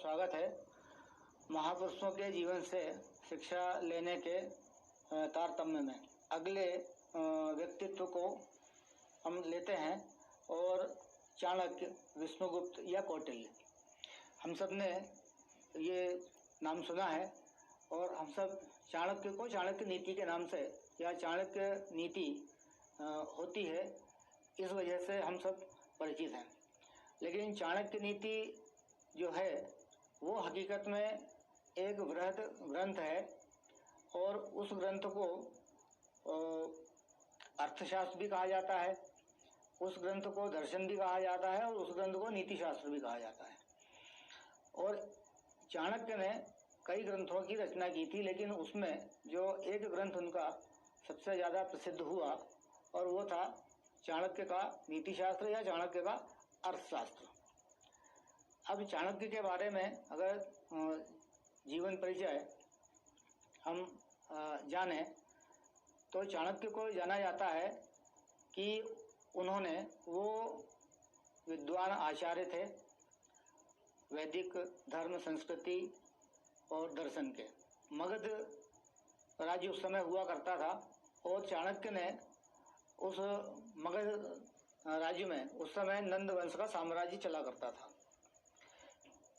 स्वागत है। महापुरुषों के जीवन से शिक्षा लेने के तारतम्य में अगले व्यक्तित्व को हम लेते हैं और चाणक्य, विष्णुगुप्त या कौटिल्य, हम सब ने ये नाम सुना है और हम सब चाणक्य को चाणक्य नीति के नाम से या चाणक्य नीति होती है इस वजह से हम सब परिचित हैं। लेकिन चाणक्य नीति जो है वो हकीकत में एक बृहद ग्रंथ है और उस ग्रंथ को अर्थशास्त्र भी कहा जाता है, उस ग्रंथ को दर्शन भी कहा जाता है और उस ग्रंथ को नीति शास्त्र भी कहा जाता है। और चाणक्य ने कई ग्रंथों की रचना की थी, लेकिन उसमें जो एक ग्रंथ उनका सबसे ज़्यादा प्रसिद्ध हुआ और वो था चाणक्य का नीति शास्त्र या चाणक्य का अर्थशास्त्र। अब चाणक्य के बारे में अगर जीवन परिचय हम जाने तो चाणक्य को जाना जाता है कि उन्होंने वो विद्वान आचार्य थे वैदिक धर्म, संस्कृति और दर्शन के। मगध राज्य उस समय हुआ करता था और चाणक्य ने उस मगध राज्य में उस समय नंद वंश का साम्राज्य चला करता था।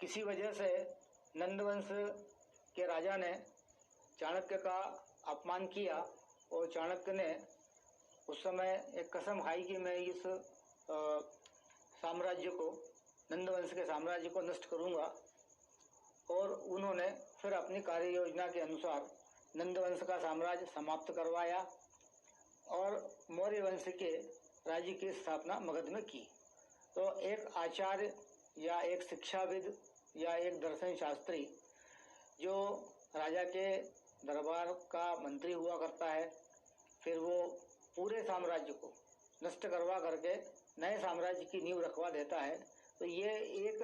किसी वजह से नंद वंश के राजा ने चाणक्य का अपमान किया और चाणक्य ने उस समय एक कसम खाई कि मैं इस साम्राज्य को, नंद वंश के साम्राज्य को नष्ट करूंगा। और उन्होंने फिर अपनी कार्य योजना के अनुसार नंद वंश का साम्राज्य समाप्त करवाया और मौर्य वंश के राज्य की स्थापना मगध में की। तो एक आचार्य या एक शिक्षाविद या एक दर्शन शास्त्री जो राजा के दरबार का मंत्री हुआ करता है, फिर वो पूरे साम्राज्य को नष्ट करवा करके नए साम्राज्य की नींव रखवा देता है। तो ये एक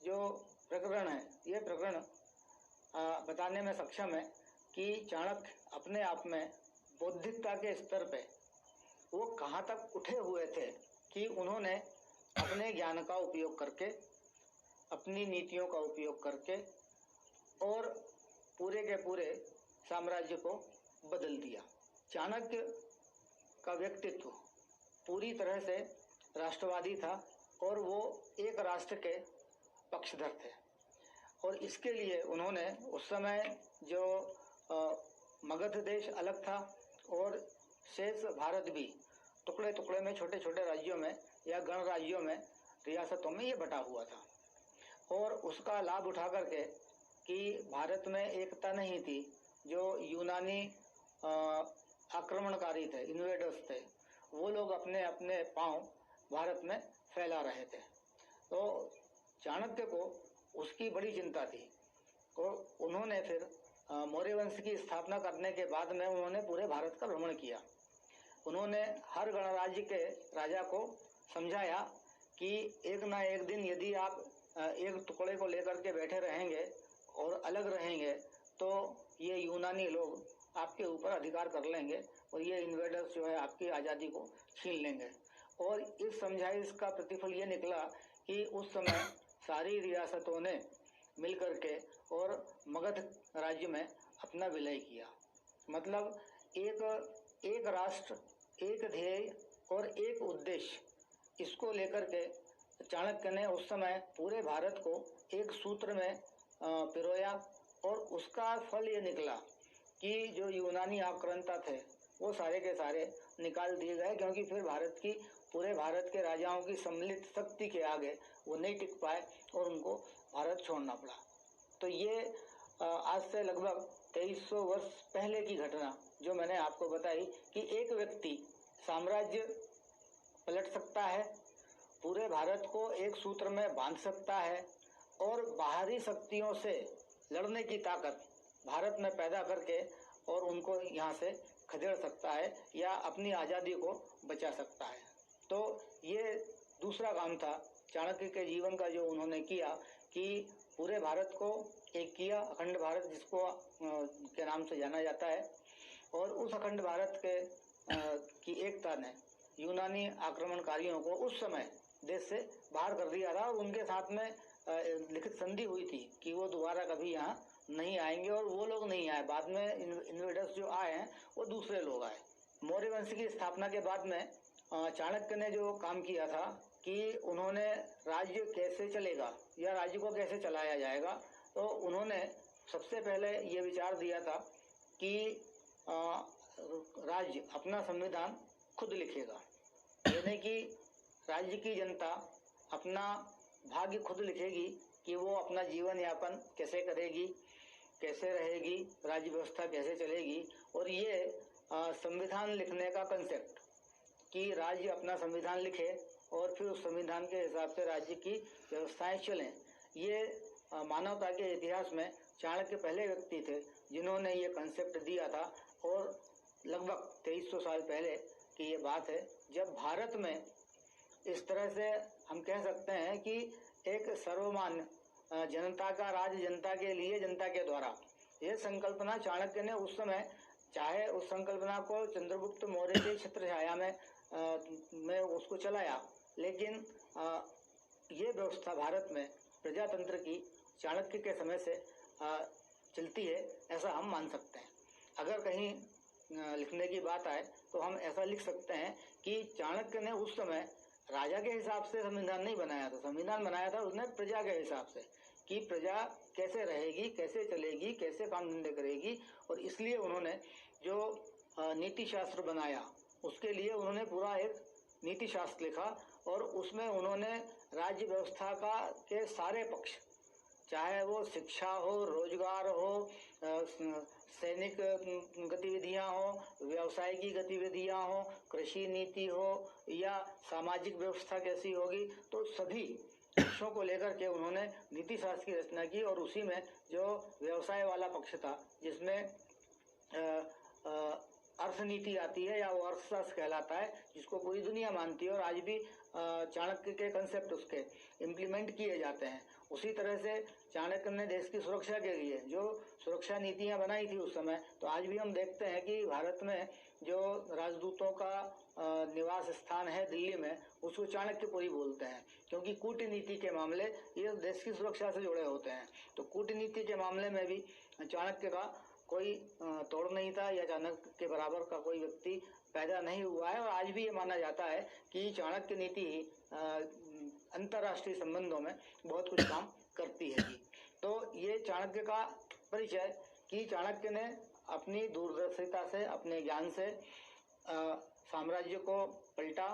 जो प्रकरण है, ये प्रकरण बताने में सक्षम है कि चाणक्य अपने आप में बौद्धिकता के स्तर पे वो कहाँ तक उठे हुए थे कि उन्होंने अपने ज्ञान का उपयोग करके, अपनी नीतियों का उपयोग करके और पूरे के पूरे साम्राज्य को बदल दिया। चाणक्य का व्यक्तित्व पूरी तरह से राष्ट्रवादी था और वो एक राष्ट्र के पक्षधर थे। और इसके लिए उन्होंने उस समय जो मगध देश अलग था और शेष भारत भी टुकड़े टुकड़े में, छोटे छोटे राज्यों में या गणराज्यों में, रियासतों में ये बटा हुआ था। और उसका लाभ उठा करके कि भारत में एकता नहीं थी, जो यूनानी आक्रमणकारी थे, इन्वेडर्स थे, वो लोग अपने अपने पांव भारत में फैला रहे थे। तो चाणक्य को उसकी बड़ी चिंता थी और उन्होंने फिर मौर्य वंश की स्थापना करने के बाद में उन्होंने पूरे भारत का भ्रमण किया। उन्होंने हर गणराज्य के राजा को समझाया कि एक ना एक दिन यदि आप एक टुकड़े को लेकर के बैठे रहेंगे और अलग रहेंगे तो ये यूनानी लोग आपके ऊपर अधिकार कर लेंगे और ये इन्वेडर्स जो है आपकी आज़ादी को छीन लेंगे। और इस समझाइश का प्रतिफल ये निकला कि उस समय सारी रियासतों ने मिलकर के और मगध राज्य में अपना विलय किया। मतलब एक राष्ट्र, एक ध्येय और एक उद्देश्य, इसको लेकर के चाणक्य ने उस समय पूरे भारत को एक सूत्र में पिरोया और उसका फल ये निकला कि जो यूनानी आक्रांता थे वो सारे के सारे निकाल दिए गए, क्योंकि फिर पूरे भारत के राजाओं की सम्मिलित शक्ति के आगे वो नहीं टिक पाए और उनको भारत छोड़ना पड़ा। तो ये आज से लगभग 2300 वर्ष पहले की घटना जो मैंने आपको बताई कि एक व्यक्ति साम्राज्य पलट सकता है, पूरे भारत को एक सूत्र में बांध सकता है और बाहरी शक्तियों से लड़ने की ताकत भारत में पैदा करके और उनको यहाँ से खदेड़ सकता है या अपनी आज़ादी को बचा सकता है। तो ये दूसरा काम था चाणक्य के जीवन का जो उन्होंने किया कि पूरे भारत को एक किया, अखंड भारत जिसको के नाम से जाना जाता है। और उस अखंड भारत के की एकता ने यूनानी आक्रमणकारियों को उस समय देश से बाहर कर दिया था और उनके साथ में लिखित संधि हुई थी कि वो दोबारा कभी यहाँ नहीं आएंगे, और वो लोग नहीं आए। बाद में इन्वेडर्स जो आए हैं वो दूसरे लोग आए। मौर्य वंश की स्थापना के बाद में चाणक्य ने जो काम किया था कि उन्होंने राज्य कैसे चलेगा या राज्य को कैसे चलाया जाएगा, तो उन्होंने सबसे पहले ये विचार दिया था कि राज्य अपना संविधान खुद लिखेगा, यानी कि राज्य की जनता अपना भाग्य खुद लिखेगी कि वो अपना जीवन यापन कैसे करेगी, कैसे रहेगी, राज्य व्यवस्था कैसे चलेगी। और ये संविधान लिखने का कंसेप्ट कि राज्य अपना संविधान लिखे और फिर उस संविधान के हिसाब से राज्य की व्यवस्थाएं चलें, ये मानवता के इतिहास में चाणक्य पहले व्यक्ति थे जिन्होंने ये कंसेप्ट दिया था। और लगभग 2300 साल पहले की ये बात है, जब भारत में इस तरह से हम कह सकते हैं कि एक सर्वमान्य जनता का राज जनता के लिए, जनता के द्वारा, ये संकल्पना चाणक्य ने उस समय, चाहे उस संकल्पना को चंद्रगुप्त मौर्य के छत्र छाया में उसको चलाया, लेकिन ये व्यवस्था भारत में प्रजातंत्र की चाणक्य के समय से चलती है, ऐसा हम मान सकते हैं। अगर कहीं लिखने की बात आए तो हम ऐसा लिख सकते हैं कि चाणक्य ने उस समय राजा के हिसाब से संविधान नहीं बनाया था, संविधान बनाया था उसने प्रजा के हिसाब से कि प्रजा कैसे रहेगी, कैसे चलेगी, कैसे काम धंधे करेगी। और इसलिए उन्होंने जो नीति शास्त्र बनाया, उसके लिए उन्होंने पूरा एक नीति शास्त्र लिखा और उसमें उन्होंने राज्य व्यवस्था का के सारे पक्ष, चाहे वो शिक्षा हो, रोजगार हो, सैनिक गतिविधियां हो, व्यवसाय की गतिविधियां हो, कृषि नीति हो या सामाजिक व्यवस्था कैसी होगी, तो सभी पक्षों को लेकर के उन्होंने नीति शास्त्र की रचना की। और उसी में जो व्यवसाय वाला पक्ष था, जिसमें अर्थनीति आती है या वो अर्थशास्त्र कहलाता है, जिसको पूरी दुनिया मानती है और आज भी चाणक्य के कंसेप्ट उसके इम्प्लीमेंट किए जाते हैं। उसी तरह से चाणक्य ने देश की सुरक्षा के लिए जो सुरक्षा नीतियां बनाई थी उस समय, तो आज भी हम देखते हैं कि भारत में जो राजदूतों का निवास स्थान है दिल्ली में, उसको चाणक्यपुरी बोलते हैं, क्योंकि कूटनीति के मामले ये देश की सुरक्षा से जुड़े होते हैं। तो कूटनीति के मामले में भी चाणक्य का कोई तोड़ नहीं था या चाणक्य के बराबर का कोई व्यक्ति पैदा नहीं हुआ है। और आज भी ये माना जाता है कि चाणक्य नीति ही अंतर्राष्ट्रीय संबंधों में बहुत कुछ काम करती है। तो ये चाणक्य का परिचय कि चाणक्य ने अपनी दूरदर्शिता से, अपने ज्ञान से साम्राज्य को पलटा,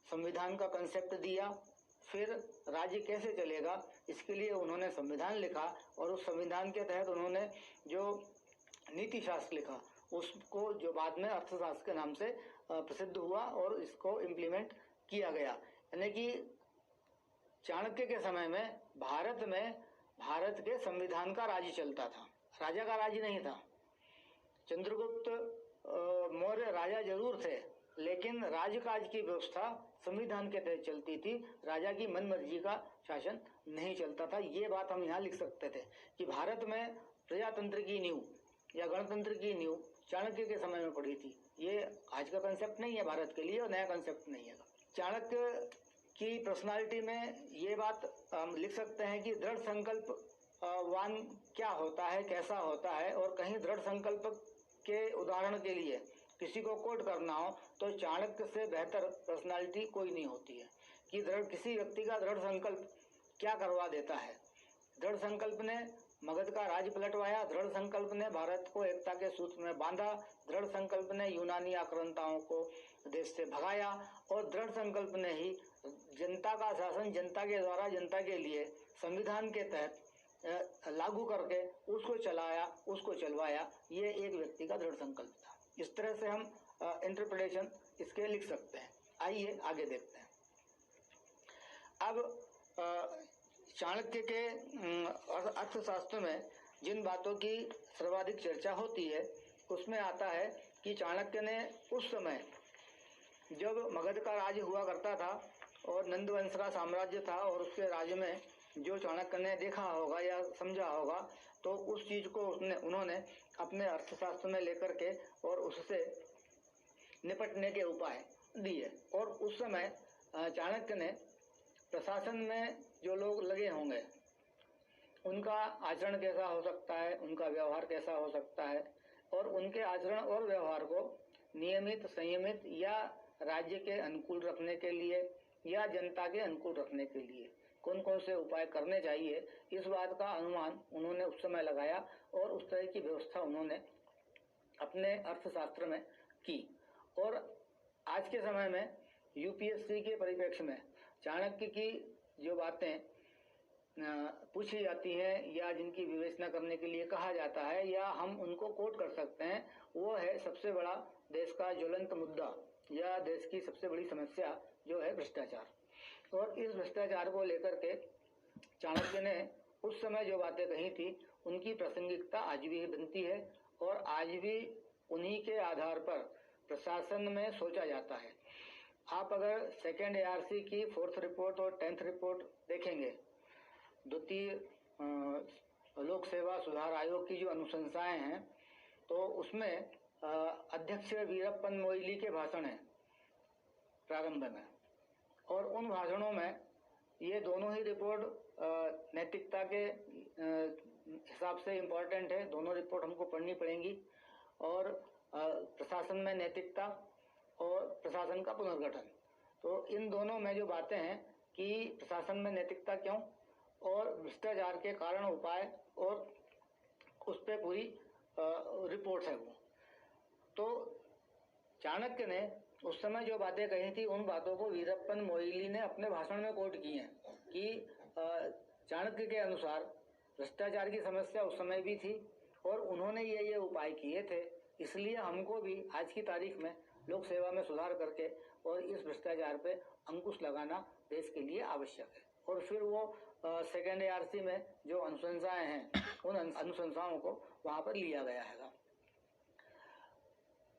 संविधान का कंसेप्ट दिया, फिर राज्य कैसे चलेगा इसके लिए उन्होंने संविधान लिखा और उस संविधान के तहत उन्होंने जो नीति शास्त्र लिखा उसको, जो बाद में अर्थशास्त्र के नाम से प्रसिद्ध हुआ और इसको इम्प्लीमेंट किया गया। यानी कि चाणक्य के समय में भारत के संविधान का राज्य चलता था, राजा का राज्य नहीं था। चंद्रगुप्त मौर्य राजा जरूर थे, लेकिन राजकाज की व्यवस्था संविधान के तहत चलती थी, राजा की मनमर्जी का शासन नहीं चलता था। ये बात हम यहाँ लिख सकते थे कि भारत में प्रजातंत्र की नींव या गणतंत्र की नींव चाणक्य के समय में पड़ी थी। ये आज का कंसेप्ट नहीं है भारत के लिए और नया कंसेप्ट नहीं है। चाणक्य की पर्सनालिटी में ये बात हम लिख सकते हैं कि दृढ़ संकल्प वान क्या होता है, कैसा होता है। और कहीं दृढ़ संकल्प के उदाहरण के लिए किसी को कोट करना हो तो चाणक्य से बेहतर पर्सनालिटी कोई नहीं होती है कि किसी व्यक्ति का दृढ़ संकल्प क्या करवा देता है। दृढ़ संकल्प ने मगध का राज पलटवाया, दृढ़ संकल्प ने भारत को एकता के सूत्र में बांधा, दृढ़ संकल्प ने यूनानी आक्रांताओं को देश से भगाया और दृढ़ संकल्प ने ही जनता का शासन जनता के द्वारा जनता के लिए संविधान के तहत लागू करके उसको चलाया, उसको चलवाया। ये एक व्यक्ति का दृढ़ संकल्प था। इस तरह से हम इंटरप्रिटेशन इसके लिख सकते हैं। आइए आगे देखते हैं। अब चाणक्य के अर्थशास्त्र में जिन बातों की सर्वाधिक चर्चा होती है उसमें आता है कि चाणक्य ने उस समय जब मगध का राज्य हुआ करता था और नंद वंश का साम्राज्य था और उसके राज्य में जो चाणक्य ने देखा होगा या समझा होगा, तो उस चीज को उन्होंने अपने अर्थशास्त्र में लेकर के और उससे निपटने के उपाय दिए। और उस समय चाणक्य ने प्रशासन में जो लोग लगे होंगे उनका आचरण कैसा हो सकता है, उनका व्यवहार कैसा हो सकता है, और उनके आचरण और व्यवहार को नियमित, संयमित या राज्य के अनुकूल रखने के लिए या जनता के अनुकूल रखने के लिए कौन कौन से उपाय करने चाहिए, इस बात का अनुमान उन्होंने उस समय लगाया और उस तरह की व्यवस्था उन्होंने अपने अर्थशास्त्र में की। और आज के समय में यूपीएससी के परिप्रेक्ष्य में चाणक्य की जो बातें पूछी जाती हैं या जिनकी विवेचना करने के लिए कहा जाता है या हम उनको कोट कर सकते हैं, वो है सबसे बड़ा देश का ज्वलंत मुद्दा या देश की सबसे बड़ी समस्या जो है भ्रष्टाचार। और इस भ्रष्टाचार को लेकर के चाणक्य ने उस समय जो बातें कही थी उनकी प्रासंगिकता आज भी बनती है और आज भी उन्हीं के आधार पर प्रशासन में सोचा जाता है। आप अगर सेकेंड ARC की 4th रिपोर्ट और 10th रिपोर्ट देखेंगे, द्वितीय लोक सेवा सुधार आयोग की जो अनुशंसाएं हैं, तो उसमें अध्यक्ष वीरप्पन मोइली के भाषण हैं प्रारंभ में, और उन भाषणों में ये दोनों ही रिपोर्ट नैतिकता के हिसाब से इम्पोर्टेंट है। दोनों रिपोर्ट हमको पढ़नी पड़ेंगी। और प्रशासन में नैतिकता और प्रशासन का पुनर्गठन, तो इन दोनों में जो बातें हैं कि प्रशासन में नैतिकता क्यों और भ्रष्टाचार के कारण उपाय, और उस पर पूरी रिपोर्ट है वो। तो चाणक्य ने उस समय जो बातें कही थी उन बातों को वीरप्पन मोइली ने अपने भाषण में कोट की हैं कि चाणक्य के अनुसार भ्रष्टाचार की समस्या उस समय भी थी और उन्होंने ये उपाय किए थे, इसलिए हमको भी आज की तारीख में लोक सेवा में सुधार करके और इस भ्रष्टाचार पे अंकुश लगाना देश के लिए आवश्यक है। और फिर वो सेकेंड ARC में जो अनुशंसाएं हैं उन अनुशंसाओं को वहां पर लिया गया है।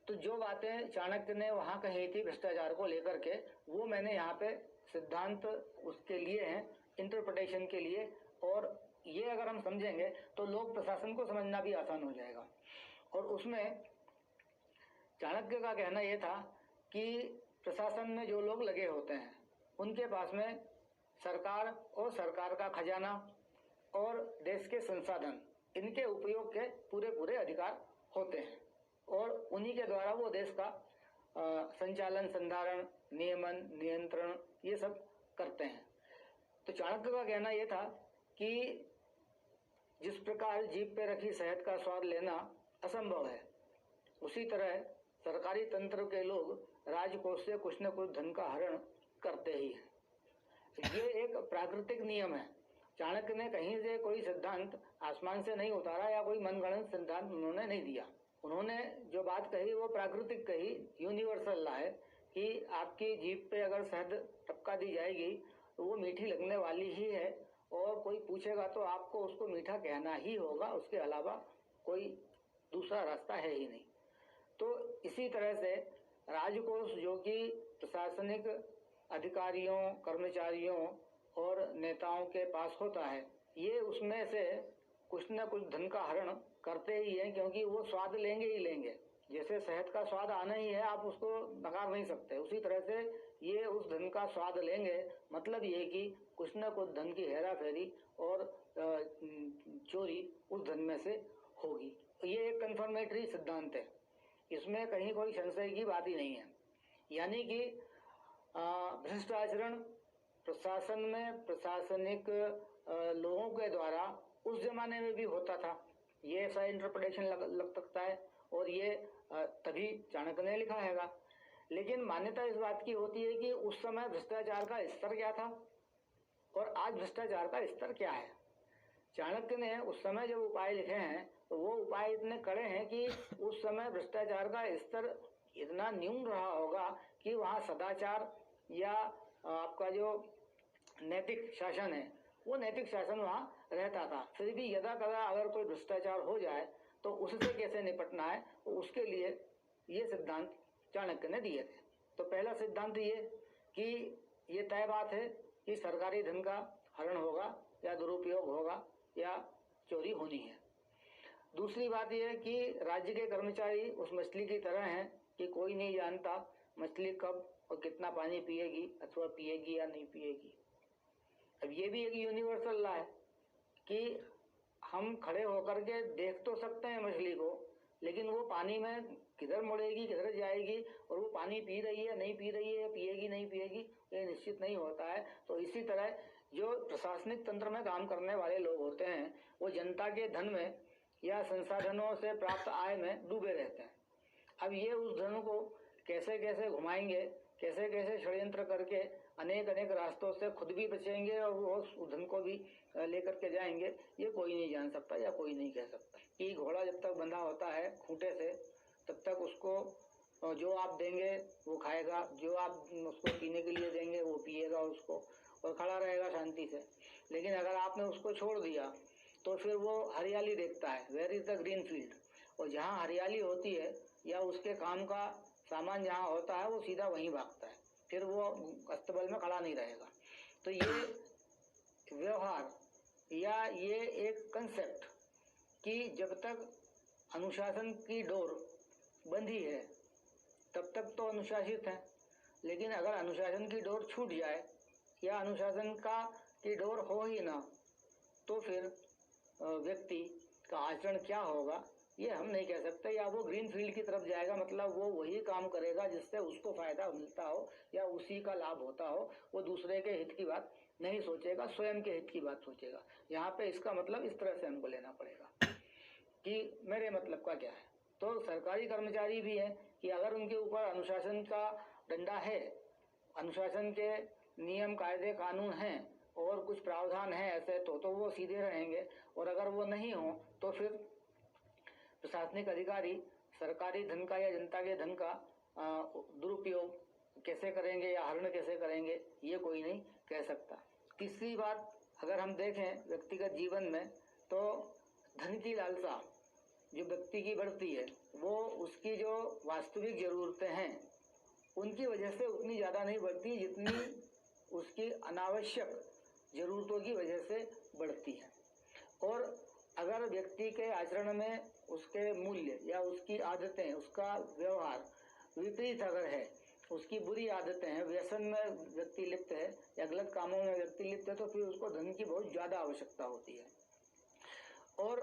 तो जो बातें चाणक्य ने वहां कही थी भ्रष्टाचार को लेकर के, वो मैंने यहाँ पे सिद्धांत उसके लिए हैं, इंटरप्रिटेशन के लिए, और ये अगर हम समझेंगे तो लोक प्रशासन को समझना भी आसान हो जाएगा। और उसमें चाणक्य का कहना यह था कि प्रशासन में जो लोग लगे होते हैं उनके पास में सरकार और सरकार का खजाना और देश के संसाधन, इनके उपयोग के पूरे पूरे अधिकार होते हैं और उन्हीं के द्वारा वो देश का संचालन, संधारण, नियमन, नियंत्रण ये सब करते हैं। तो चाणक्य का कहना यह था कि जिस प्रकार जीभ पे रखी शहद का स्वाद लेना असंभव है, उसी तरह सरकारी तंत्र के लोग राजकोष से कुछ न कुछ धन का हरण करते ही हैं। ये एक प्राकृतिक नियम है। चाणक्य ने कहीं से कोई सिद्धांत आसमान से नहीं उतारा या कोई मनगढ़ंत सिद्धांत उन्होंने नहीं दिया। उन्होंने जो बात कही वो प्राकृतिक कही, यूनिवर्सल ला है कि आपकी जीभ पे अगर शहद टपका दी जाएगी तो वो मीठी लगने वाली ही है और कोई पूछेगा तो आपको उसको मीठा कहना ही होगा, उसके अलावा कोई दूसरा रास्ता है ही नहीं। तो इसी तरह से राजकोष जो कि प्रशासनिक अधिकारियों, कर्मचारियों और नेताओं के पास होता है, ये उसमें से कुछ न कुछ धन का हरण करते ही हैं, क्योंकि वो स्वाद लेंगे ही लेंगे। जैसे शहद का स्वाद आना ही है, आप उसको नकार नहीं सकते, उसी तरह से ये उस धन का स्वाद लेंगे। मतलब ये कि कुछ न कुछ धन की हेरा फेरी और चोरी उस धन में से होगी। ये एक कन्फर्मेटरी सिद्धांत है, इसमें कहीं कोई संशय की बात ही नहीं है। यानी कि भ्रष्ट आचरण प्रशासन में प्रशासनिक लोगों के द्वारा उस जमाने में भी होता था, ये ऐसा इंटरप्रिटेशन लग सकता है और ये तभी चाणक्य ने लिखा हैगा। लेकिन मान्यता इस बात की होती है कि उस समय भ्रष्टाचार का स्तर क्या था और आज भ्रष्टाचार का स्तर क्या है। चाणक्य ने उस समय जब उपाय लिखे हैं तो वो उपाय इतने कड़े हैं कि उस समय भ्रष्टाचार का स्तर इतना न्यून रहा होगा कि वहाँ सदाचार या आपका जो नैतिक शासन है वो नैतिक शासन वहाँ रहता था। फिर भी यदा कदा अगर कोई भ्रष्टाचार हो जाए तो उससे कैसे निपटना है, तो उसके लिए ये सिद्धांत चाणक्य ने दिए थे। तो पहला सिद्धांत ये कि ये तय बात है कि सरकारी धन का हरण होगा या दुरुपयोग होगा या चोरी होनी है। दूसरी बात यह है कि राज्य के कर्मचारी उस मछली की तरह हैं कि कोई नहीं जानता मछली कब और कितना पानी पिएगी अथवा पिएगी या नहीं पिएगी। अब ये भी एक यूनिवर्सल लॉ है कि हम खड़े होकर के देख तो सकते हैं मछली को, लेकिन वो पानी में किधर मुड़ेगी, किधर जाएगी, और वो पानी पी रही है नहीं पी रही है, पिएगी नहीं पिएगी, ये निश्चित नहीं होता है। तो इसी तरह जो प्रशासनिक तंत्र में काम करने वाले लोग होते हैं वो जनता के धन में या संसाधनों से प्राप्त आय में डूबे रहते हैं। अब ये उस धन को कैसे कैसे घुमाएंगे, कैसे कैसे षड्यंत्र करके अनेक अनेक रास्तों से खुद भी बचेंगे और वो उस धन को भी लेकर के जाएंगे, ये कोई नहीं जान सकता या कोई नहीं कह सकता। कि घोड़ा जब तक बंधा होता है खूंटे से तब तक उसको जो आप देंगे वो खाएगा, जो आप उसको पीने के लिए देंगे वो पिएगा उसको और खड़ा रहेगा शांति से। लेकिन अगर आपने उसको छोड़ दिया तो फिर वो हरियाली देखता है, where is the green field, और जहाँ हरियाली होती है या उसके काम का सामान जहाँ होता है वो सीधा वहीं भागता है, फिर वो अस्तबल में खड़ा नहीं रहेगा। तो ये व्यवहार या ये एक कंसेप्ट कि जब तक अनुशासन की डोर बंधी है तब तक तो अनुशासित है, लेकिन अगर अनुशासन की डोर छूट जाए या अनुशासन की डोर हो ही ना तो फिर व्यक्ति का आचरण क्या होगा ये हम नहीं कह सकते। या वो ग्रीन फील्ड की तरफ जाएगा, मतलब वो वही काम करेगा जिससे उसको फायदा मिलता हो या उसी का लाभ होता हो, वो दूसरे के हित की बात नहीं सोचेगा, स्वयं के हित की बात सोचेगा। यहाँ पे इसका मतलब इस तरह से हमको लेना पड़ेगा कि मेरे मतलब का क्या है। तो सरकारी कर्मचारी भी है कि अगर उनके ऊपर अनुशासन का डंडा है, अनुशासन के नियम कायदे कानून हैं और कुछ प्रावधान है ऐसे, तो वो सीधे रहेंगे, और अगर वो नहीं हो तो फिर प्रशासनिक अधिकारी सरकारी धन का या जनता के धन का दुरुपयोग कैसे करेंगे या हरण कैसे करेंगे ये कोई नहीं कह सकता। तीसरी बात अगर हम देखें व्यक्तिगत जीवन में तो धन की लालसा जो व्यक्ति की बढ़ती है वो उसकी जो वास्तविक जरूरतें हैं उनकी वजह से उतनी ज़्यादा नहीं बढ़ती जितनी उसकी अनावश्यक जरूरतों की वजह से बढ़ती है। और अगर व्यक्ति के आचरण में उसके मूल्य या उसकी आदतें, उसका व्यवहार विपरीत अगर है, उसकी बुरी आदतें हैं, व्यसन में व्यक्ति लिप्त है या गलत कामों में व्यक्ति लिप्त है, तो फिर उसको धन की बहुत ज़्यादा आवश्यकता होती है। और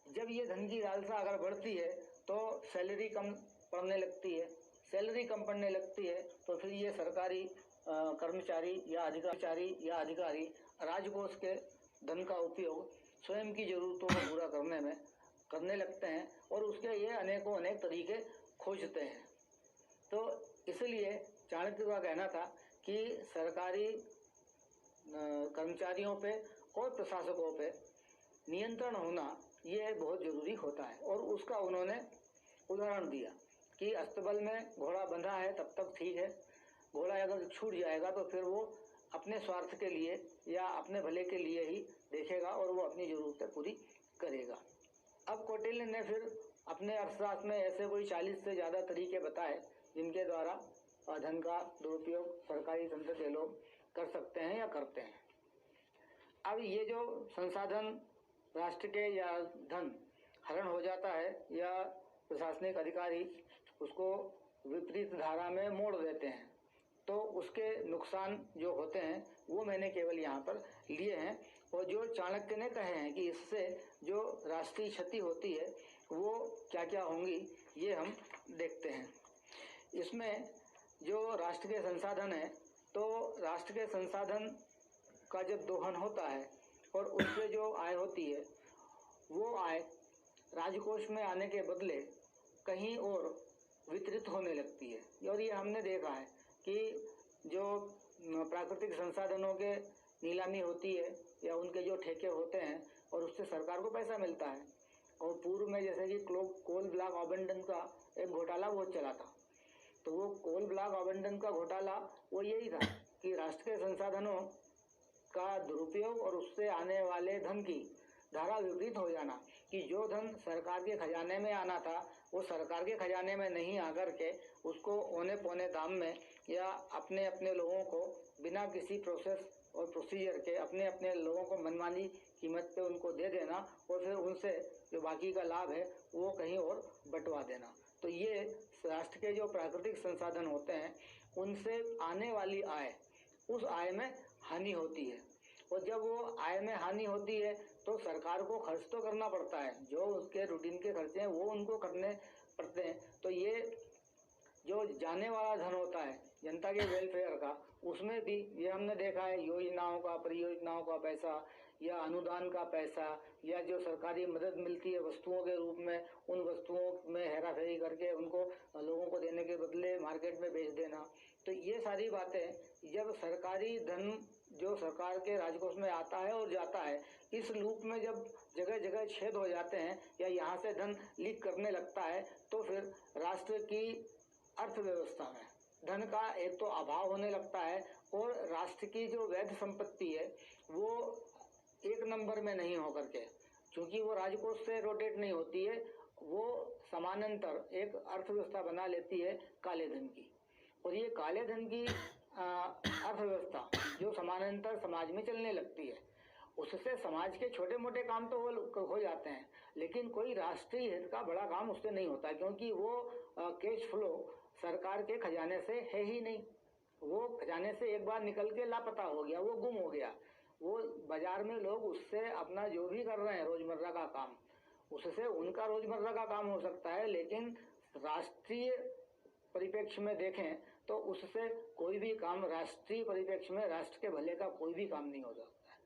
जब ये धन की लालसा अगर बढ़ती है तो सैलरी कम पड़ने लगती है, सैलरी कम पड़ने लगती है तो फिर ये सरकारी कर्मचारी या अधिकारी राजकोष के धन का उपयोग स्वयं की जरूरतों को पूरा करने में करने लगते हैं और उसके ये अनेकों अनेक तरीके खोजते हैं। तो इसलिए चाणक्य का कहना था कि सरकारी कर्मचारियों पे और प्रशासकों पे नियंत्रण होना ये बहुत जरूरी होता है। और उसका उन्होंने उदाहरण दिया कि अस्तबल में घोड़ा बंधा है तब तक ठीक है, घोड़ा अगर छूट जाएगा तो फिर वो अपने स्वार्थ के लिए या अपने भले के लिए ही देखेगा और वो अपनी जरूरतें पूरी करेगा। अब कौटिल्य ने फिर अपने अर्थशास्त्र में ऐसे कोई 40 से ज़्यादा तरीके बताए जिनके द्वारा धन का दुरुपयोग सरकारी तंत्र के लोग कर सकते हैं या करते हैं। अब ये जो संसाधन राष्ट्र के या धन हरण हो जाता है या प्रशासनिक अधिकारी उसको विपरीत धारा में मोड़ देते हैं तो उसके नुकसान जो होते हैं वो मैंने केवल यहाँ पर लिए हैं। और जो चाणक्य ने कहे हैं कि इससे जो राष्ट्रीय क्षति होती है वो क्या क्या होंगी ये हम देखते हैं। इसमें जो राष्ट्र के संसाधन है तो राष्ट्र के संसाधन का जब दोहन होता है और उससे जो आय होती है वो आय राजकोष में आने के बदले कहीं और वितरित होने लगती है। और ये हमने देखा है कि जो प्राकृतिक संसाधनों के नीलामी होती है या उनके जो ठेके होते हैं और उससे सरकार को पैसा मिलता है। और पूर्व में जैसे कि कोल ब्लॉक आवंटन का एक घोटाला बहुत चला था, तो वो कोल ब्लॉक आवंटन का घोटाला वो यही था कि राष्ट्र के संसाधनों का दुरुपयोग और उससे आने वाले धन की धारा विपरीत हो जाना, कि जो धन सरकार के खजाने में आना था वो सरकार के खजाने में नहीं आकर के उसको औने पौने दाम में या अपने अपने लोगों को बिना किसी प्रोसेस और प्रोसीजर के अपने अपने लोगों को मनमानी कीमत पे उनको दे देना और फिर उनसे जो बाकी का लाभ है वो कहीं और बंटवा देना। तो ये राष्ट्र के जो प्राकृतिक संसाधन होते हैं उनसे आने वाली आय, उस आय में हानि होती है। और जब वो आय में हानि होती है तो सरकार को खर्च तो करना पड़ता है, जो उसके रूटीन के खर्चे हैं वो उनको करने पड़ते हैं। तो ये जो जाने वाला धन होता है जनता के वेलफेयर का, उसमें भी ये हमने देखा है, योजनाओं का, परियोजनाओं का पैसा या अनुदान का पैसा या जो सरकारी मदद मिलती है वस्तुओं के रूप में, उन वस्तुओं में हेरा फेरी करके उनको लोगों को देने के बदले मार्केट में बेच देना। तो ये सारी बातें जब सरकारी धन जो सरकार के राजकोष में आता है और जाता है, इस लूप में जब जगह जगह छेद हो जाते हैं या यहाँ से धन लीक करने लगता है, तो फिर राष्ट्र की अर्थव्यवस्था में धन का एक तो अभाव होने लगता है और राष्ट्र की जो वैध संपत्ति है वो एक नंबर में नहीं होकर के, क्योंकि वो राजकोष से रोटेट नहीं होती है, वो समानांतर एक अर्थव्यवस्था बना लेती है काले धन की। और ये काले धन की अर्थव्यवस्था जो समानांतर समाज में चलने लगती है, उससे समाज के छोटे मोटे काम तो हो जाते हैं, लेकिन कोई राष्ट्रीय हित का बड़ा काम उससे नहीं होता, क्योंकि वो कैश फ्लो सरकार के खजाने से है ही नहीं। वो खजाने से एक बार निकल के लापता हो गया, वो गुम हो गया। वो बाजार में लोग उससे अपना जो भी कर रहे हैं रोजमर्रा का काम, उससे उनका रोजमर्रा का काम हो सकता है, लेकिन राष्ट्रीय परिप्रेक्ष्य में देखें तो उससे कोई भी काम राष्ट्रीय परिप्रेक्ष्य में राष्ट्र के भले का कोई भी काम नहीं हो सकता है।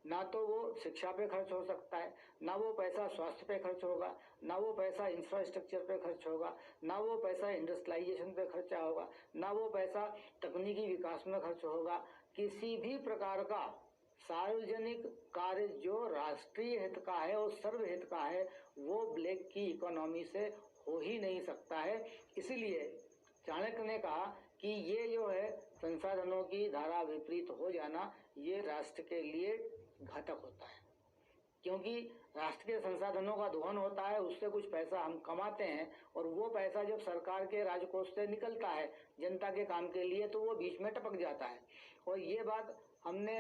ना तो वो शिक्षा पे खर्च हो सकता है, ना वो पैसा स्वास्थ्य पे खर्च होगा, ना वो पैसा इंफ्रास्ट्रक्चर पे खर्च होगा, ना वो पैसा इंडस्ट्रियलाइजेशन पे खर्चा होगा, ना वो पैसा तकनीकी विकास में खर्च होगा। किसी भी प्रकार का सार्वजनिक कार्य जो राष्ट्रीय हित का है और सर्वहित का है, वो ब्लैक की इकोनॉमी से हो ही नहीं सकता है। इसीलिए चाणक्य ने कहा कि ये जो है संसाधनों की धारा विपरीत हो जाना, ये राष्ट्र के लिए घातक होता है, क्योंकि राष्ट्र के संसाधनों का दोहन होता है, उससे कुछ पैसा हम कमाते हैं और वो पैसा जब सरकार के राजकोष से निकलता है जनता के काम के लिए, तो वो बीच में टपक जाता है। और ये बात हमने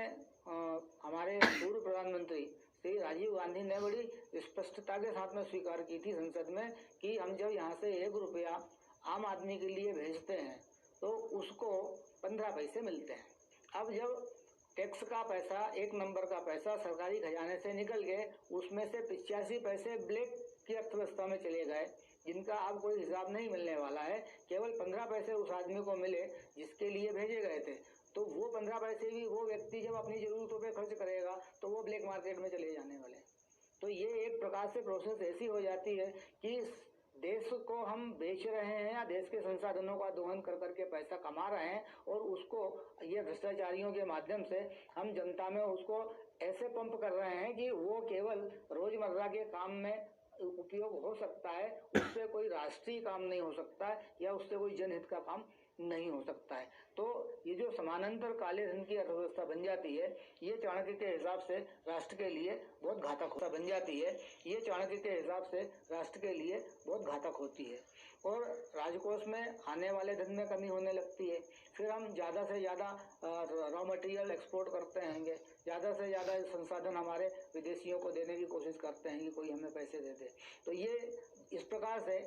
हमारे पूर्व प्रधानमंत्री श्री राजीव गांधी ने बड़ी स्पष्टता के साथ में स्वीकार की थी संसद में कि हम जब यहाँ से 1 रुपया आम आदमी के लिए भेजते हैं तो उसको 15 पैसे मिलते हैं। अब जब टैक्स का पैसा, 1 नंबर का पैसा सरकारी खजाने से निकल गए, उसमें से 85 पैसे ब्लैक की अर्थव्यवस्था में चले गए, जिनका अब कोई हिसाब नहीं मिलने वाला है। केवल 15 पैसे उस आदमी को मिले जिसके लिए भेजे गए थे, तो वो 15 पैसे भी वो व्यक्ति जब अपनी जरूरतों पे खर्च करेगा तो वो ब्लैक मार्केट में चले जाने वाले। तो ये एक प्रकार से प्रोसेस ऐसी हो जाती है कि देश को हम बेच रहे हैं या देश के संसाधनों का दोहन कर करके पैसा कमा रहे हैं, और उसको ये भ्रष्टाचारियों के माध्यम से हम जनता में उसको ऐसे पंप कर रहे हैं कि वो केवल रोजमर्रा के काम में उपयोग हो सकता है, उससे कोई राष्ट्रीय काम नहीं हो सकता है या उससे कोई जनहित का काम नहीं हो सकता है। तो ये जो समानांतर काले धन की अर्थव्यवस्था बन जाती है, ये चाणक्य के हिसाब से राष्ट्र के लिए बहुत घातक बन जाती है। ये चाणक्य के हिसाब से राष्ट्र के लिए बहुत घातक होती है और राजकोष में आने वाले धन में कमी होने लगती है। फिर हम ज़्यादा से ज़्यादा रॉ मटेरियल एक्सपोर्ट करते रहेंगे, ज़्यादा से ज़्यादा संसाधन हमारे विदेशियों को देने की कोशिश करते हैं कि कोई हमें पैसे दे दे। तो ये इस प्रकार से